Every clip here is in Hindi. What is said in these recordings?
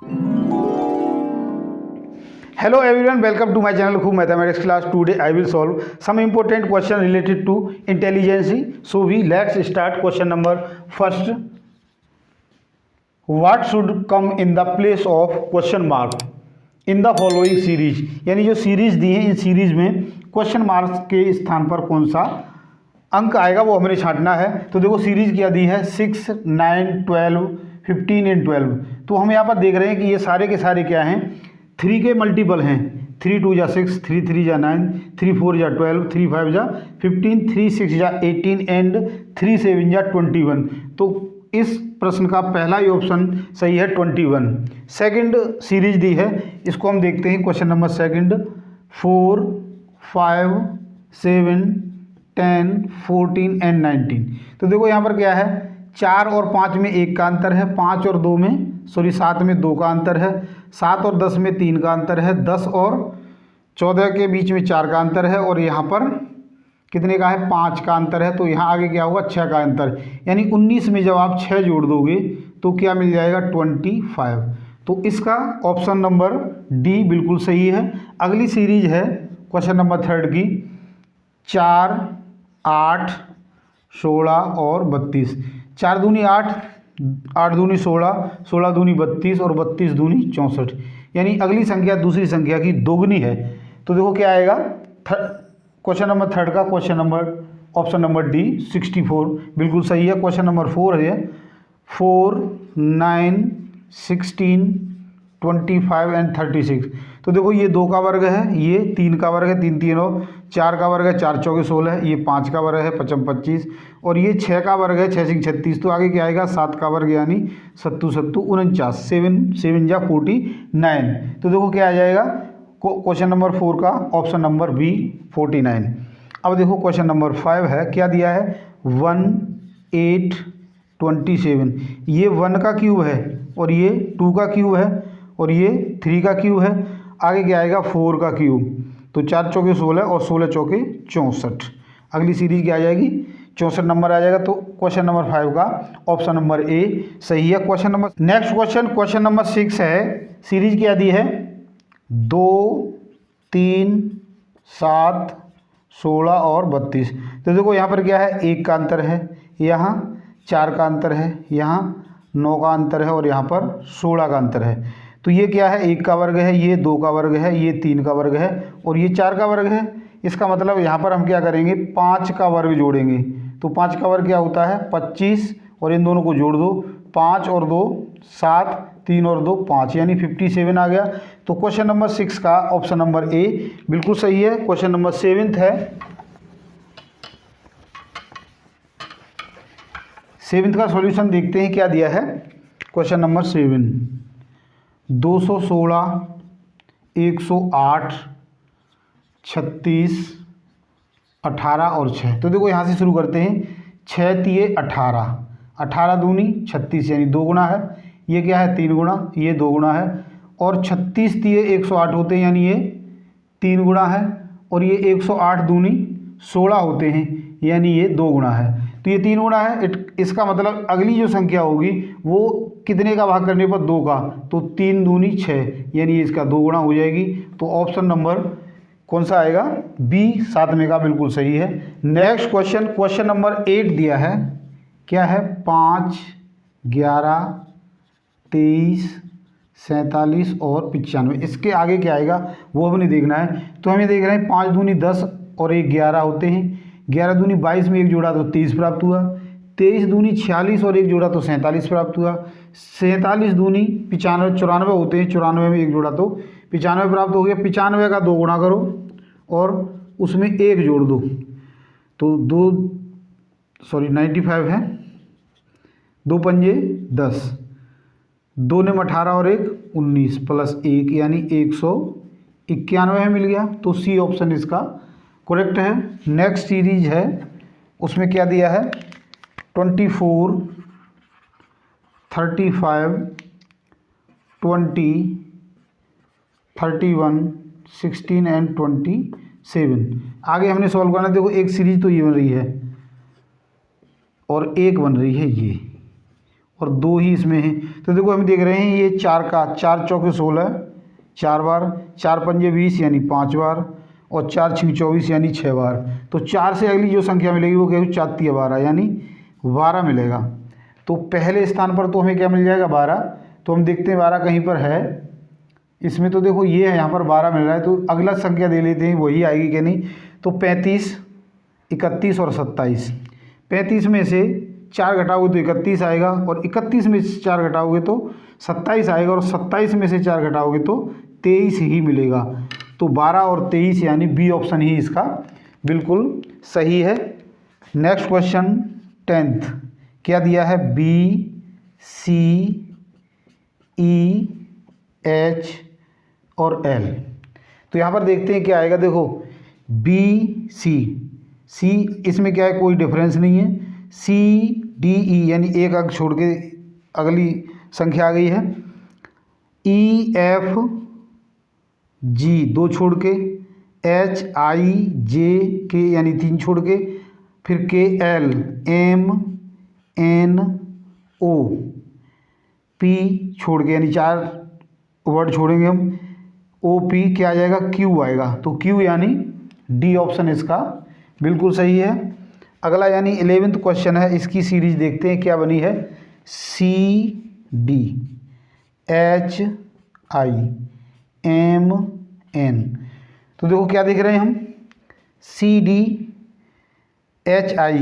Hello everyone, welcome to my channel Khub Mathematics class. Today I will solve some important question related to intelligence. So let's start question number first. What should come in the place of question mark in the following series? यानी जो सीरीज दी है इन सीरीज में क्वेश्चन मार्क्स के स्थान पर कौन सा अंक आएगा वो हमने छांटना है। तो देखो सीरीज क्या दी है 6, 9, 12, 15 एंड 12। तो हम यहाँ पर देख रहे हैं कि ये सारे के सारे क्या हैं, 3 के मल्टीपल हैं। 3 2 जा 6, 3 3 जा 9, 3 4 जा 12, 3 5 जा 15, 3 6 जा 18 एंड 3 7 जा 21। तो इस प्रश्न का पहला ही ऑप्शन सही है 21। सेकंड सीरीज दी है, इसको हम देखते हैं। Question number second 4, 5, 7, 10, 14 and 19। तो देखो यहाँ पर क्या है, 4 और 5 में 1 का अंतर है, 5 और 2 में 7 में 2 का अंतर है, 7 और 10 में 3 का अंतर है, 10 और 14 के बीच में 4 का अंतर है, और यहाँ पर कितने का है, 5 का अंतर है। तो यहाँ आगे क्या होगा, 6 का अंतर। यानी 19 में जब आप 6 जोड़ दोगे तो क्या मिल जाएगा, 25। तो इसका ऑप्शन नंबर डी बिल्कुल सही है। अगली सीरीज है क्वेश्चन नंबर थर्ड की 4, 8, 16 और 32। 4 दूनी 8, 8 दूनी 16, 16 दूनी 32 और 32 दूनी 64। यानी अगली संख्या दूसरी संख्या की दोगुनी है। तो देखो क्या आएगा, क्वेश्चन नंबर थर्ड का question number option number D 64 बिल्कुल सही है। क्वेश्चन नंबर 4 है 4, 9, 16, 25 एंड 36। तो देखो ये 2 का वर्ग है, ये 3 का वर्ग है, 3 3 और 4 का वर्ग है, 4 4 16 है, ये 5 का वर्ग है 55 25, और ये 6 का वर्ग है 6 6 36। तो आगे क्या आएगा, 7 का वर्ग यानी 7 7 49, 7 7 जा 49। तो देखो क्या आ जाएगा, क्वेश्चन नंबर 4 का ऑप्शन नंबर बी 49। अब देखो क्वेश्चन नंबर 5 है, क्या दिया है 1, 8, 27। ये 1 का क्यूब है और ये 2 का क्यूब है और ये 3 का क्यूब है। आगे क्या आएगा, 4 का क्यूब। तो 4 चौके 16 और 16 चौके 64। अगली सीरीज क्या आ जाएगी, 64 नंबर आ जाएगा। तो क्वेश्चन नंबर 5 का ऑप्शन नंबर ए सही है। Question number next question number 6 है, सीरीज क्या दी है 2, 3, 7, 16 और 32। तो देखो यहाँ पर क्या है, 1 का अंतर है, यहाँ 4 का अंतर है, यहाँ 9 का अंतर है और यहाँ पर 16 का अंतर है। तो ये क्या है, 1 का वर्ग है, ये 2 का वर्ग है, ये 3 का वर्ग है और ये 4 का वर्ग है। इसका मतलब यहाँ पर हम क्या करेंगे, 5 का वर्ग जोड़ेंगे। तो 5 का वर्ग क्या होता है 25, और इन दोनों को जोड़ दो, 5 और 2 7, 3 और 2 5, यानी 57 आ गया। तो क्वेश्चन नंबर 6 का ऑप्शन नंबर ए बिल्कुल सही है। क्वेश्चन नंबर 7 है, 7 का सॉल्यूशन देखते हैं क्या दिया है। क्वेश्चन नंबर 7 216, 108, 36, 18 और 6। तो देखो यहाँ से शुरू करते हैं। 6 तिये 18, 18 दूनी 36 यानी 2 गुना है। ये क्या है 3 गुना, ये 2 गुना है। और 36 तिये 108 होते हैं यानी ये 3 गुना है। और ये 108 दूनी 16 होते हैं यानी ये 2 गुना है। तो ये 3 गुना है। इसका मतलब अगली जो संख्या होगी वो कितने का भाग करने पर 2 का, तो 3 दूनी 6 यानी इसका 2 गुना हो जाएगी। तो ऑप्शन नंबर कौन सा आएगा, बी 7 का बिल्कुल सही है। नेक्स्ट क्वेश्चन नंबर 8 दिया है, क्या है 5, 11, 23, 47 और 95। इसके आगे क्या आएगा वो हमें देखना है। तो हमें देख रहे हैं 5 दूनी 10 और 1 11 होते हैं। 11 दूनी 22 में 1 जोड़ा तो 23 प्राप्त हुआ। 23 दूनी 46 और 1 जोड़ा तो 47 प्राप्त हुआ। 47 दूनी 95 94 होते हैं, 94 में 1 जोड़ा तो 95 प्राप्त हो गया। 95 का 2 गुणा करो और उसमें 1 जोड़ दो, तो 95 है, 2 पंजे 10, 2 ने 18 और 1 19 प्लस 1 यानी 191 मिल गया। तो सी ऑप्शन इसका करेक्ट है। नेक्स्ट सीरीज है, उसमें क्या दिया है 24, 35, 20, 31, 16 एंड 27। आगे हमने सॉल्व करना। देखो एक सीरीज तो ये बन रही है और एक बन रही है ये, और 2 ही इसमें है। तो देखो हम देख रहे हैं ये 4 का 4 चौके 16 4 बार, 4 पंजे 20 यानी 5 बार, और 4 छीं 24 यानी 6 बार। तो 4 से अगली जो संख्या मिलेगी वो क्या, 4 तिया 12 यानी 12 मिलेगा। तो पहले स्थान पर तो हमें क्या मिल जाएगा, 12। तो हम देखते हैं 12 कहीं पर है इसमें। तो देखो ये है, यहाँ पर 12 मिल रहा है, तो अगला संख्या दे लेते हैं वही आएगी कि नहीं। तो 35, 31 और 27। 35 में से 4 घटाओगे तो 31 आएगा, और 31 में से 4 घटाओगे तो 27 आएगा, और 27 में से 4 घटाओगे तो 23 ही मिलेगा। तो 12 और 23 यानी बी ऑप्शन ही इसका बिल्कुल सही है। नेक्स्ट क्वेश्चन 10th क्या दिया है, बी सी ई एच और एल। तो यहाँ पर देखते हैं क्या आएगा। देखो बी सी इसमें क्या है, कोई डिफरेंस नहीं है। सी डी ई यानी एक अंक छोड़ के अगली संख्या आ गई है। ई एफ जी 2 छोड़ के, एच आई जे के यानी 3 छोड़ के, फिर K L M N O P छोड़ के यानी 4 वर्ड छोड़ेंगे हम। ओ पी क्या आ जाएगा, क्यू आएगा। तो क्यू यानी डी ऑप्शन इसका बिल्कुल सही है। अगला यानी 11th क्वेश्चन है, इसकी सीरीज देखते हैं क्या बनी है। C D H I M N. तो देखो क्या देख रहे हैं हम, सी डी एच आई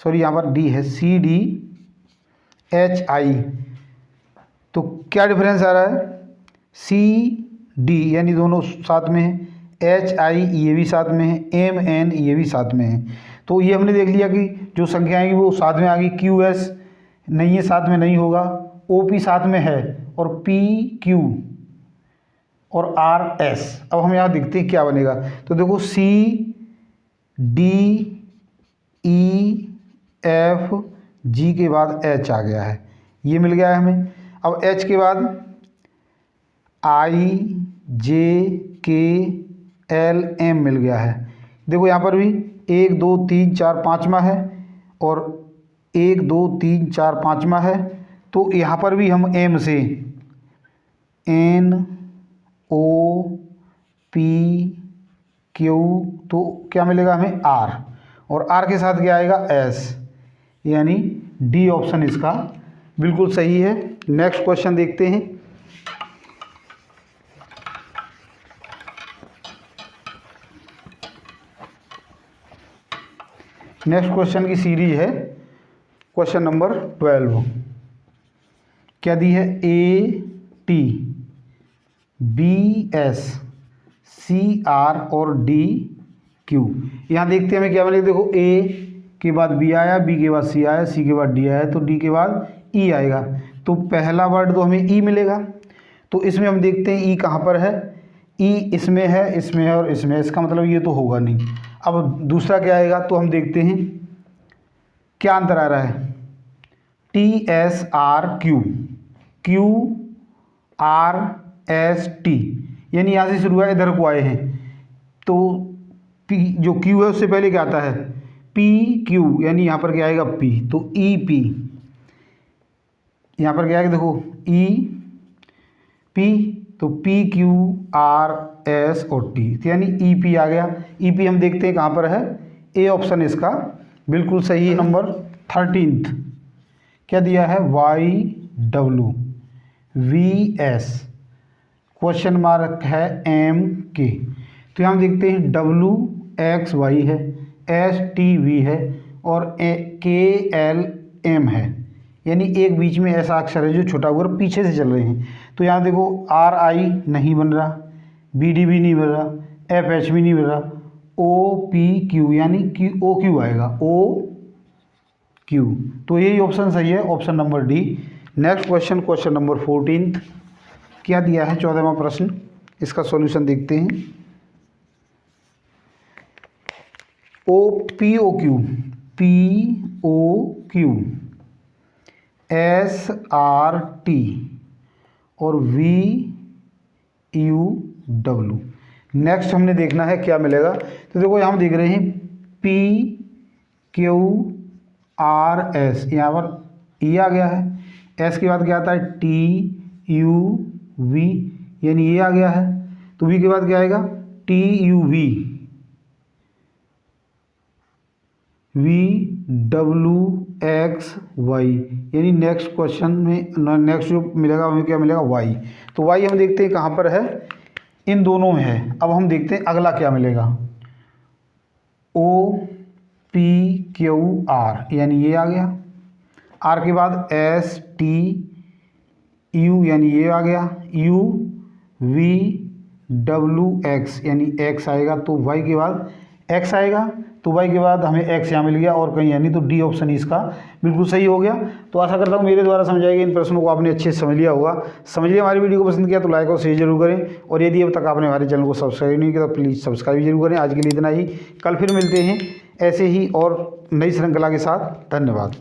यहाँ पर डी है, सी डी एच आई। तो क्या डिफरेंस आ रहा है, सी डी यानी दोनों साथ में है, एच आई ये भी साथ में है, एम एन ये भी साथ में है। तो ये हमने देख लिया कि जो संख्या आएंगी वो साथ में आ गई। क्यू एस नहीं है, साथ में नहीं होगा। ओ पी साथ में है, और पी क्यू और आर एस। अब हम यहाँ देखते हैं क्या बनेगा। तो देखो C D E F G के बाद एच आ गया है, ये मिल गया है हमें। अब एच के बाद आई जे के एल एम मिल गया है। देखो यहाँ पर भी 1 2 3 4 5वां है, और 1 2 3 4 5वां है। तो यहाँ पर भी हम एम से एन ओ पी क्यू, तो क्या मिलेगा हमें, आर, और आर के साथ क्या आएगा, एस, यानी डी ऑप्शन इसका बिल्कुल सही है। नेक्स्ट क्वेश्चन देखते हैं। नेक्स्ट क्वेश्चन की सीरीज है क्वेश्चन नंबर 12। क्या दी है, A T B S C R और डी क्यू। यहाँ देखते हैं हमें क्या मिलेगा। देखो ए के बाद बी आया, बी के बाद सी आया, सी के बाद डी आया, तो डी के बाद ई आएगा। तो पहला वर्ड तो हमें ई मिलेगा। तो इसमें हम देखते हैं ई कहाँ पर है, ई इसमें है, इसमें है और इसमें है। इसका मतलब ये तो होगा नहीं। अब दूसरा क्या आएगा, तो हम देखते हैं क्या अंतर आ रहा है। T S R Q, Q R S T, यानी यहाँ से शुरू है, इधर को आए हैं। तो पी जो क्यू है उससे पहले क्या आता है, पी क्यू, यानी यहाँ पर क्या आएगा, पी। तो ई पी, यहाँ पर क्या आएगा, देखो ई पी, तो पी क्यू आर एस और टी, तो यानी ई पी आ गया। ई पी हम देखते हैं कहाँ पर है, ए ऑप्शन इसका बिल्कुल सही है। नंबर 13th क्या दिया है, Y W V S, question mark है एम के। तो यहाँ देखते हैं डब्ल्यू एक्स वाई है, एस टी वी है, और के एल एम है, यानी एक बीच में ऐसा अक्षर है जो छोटा हुआ पीछे से चल रहे हैं। तो यहाँ देखो आर आई नहीं बन रहा, बी डी भी नहीं बन रहा, एफ एच भी नहीं बन रहा, ओ पी क्यू यानी क्यू ओ क्यू आएगा, ओ क्यू। तो यही ऑप्शन सही है, option number D. Next question, question number 14th क्या दिया है, 14वां प्रश्न, इसका सॉल्यूशन देखते हैं। O P O Q, P O Q, S R T और वी यू डब्ल्यू। नेक्स्ट हमने देखना है क्या मिलेगा। तो देखो यहाँ हम देख रहे हैं पी क्यू आर एस, यहाँ पर ई आ गया है, एस के बाद क्या आता है टी यू वी, यानी ये आ गया है। तो वी के बाद क्या आएगा T U V, V W X Y, यानी नेक्स्ट क्वेश्चन में नेक्स्ट जो मिलेगा हमें क्या मिलेगा वाई। तो वाई हम देखते हैं कहाँ पर है, इन दोनों में है। अब हम देखते हैं अगला क्या मिलेगा, ओ पी क्यू आर, यानी ये आ गया। आर के बाद एस टी यू, यानी ये आ गया। यू वी डब्ल्यू एक्स, यानी एक्स आएगा। तो वाई के बाद एक्स आएगा, तो वाई के बाद हमें एक्स यहाँ मिल गया और कहीं यानी, तो डी ऑप्शन इसका बिल्कुल सही हो गया। तो आशा करता हूँ मेरे द्वारा समझाए गए इन प्रश्नों को आपने अच्छे से समझ लिया होगा। समझिए, हमारी वीडियो को पसंद किया तो लाइक और शेयर जरूर करें, और यदि अब तक आपने हमारे चैनल को सब्सक्राइब नहीं किया तो प्लीज़ सब्सक्राइब जरूर करें। आज के लिए इतना ही, कल फिर मिलते हैं ऐसे ही और नई श्रृंखला के साथ। धन्यवाद।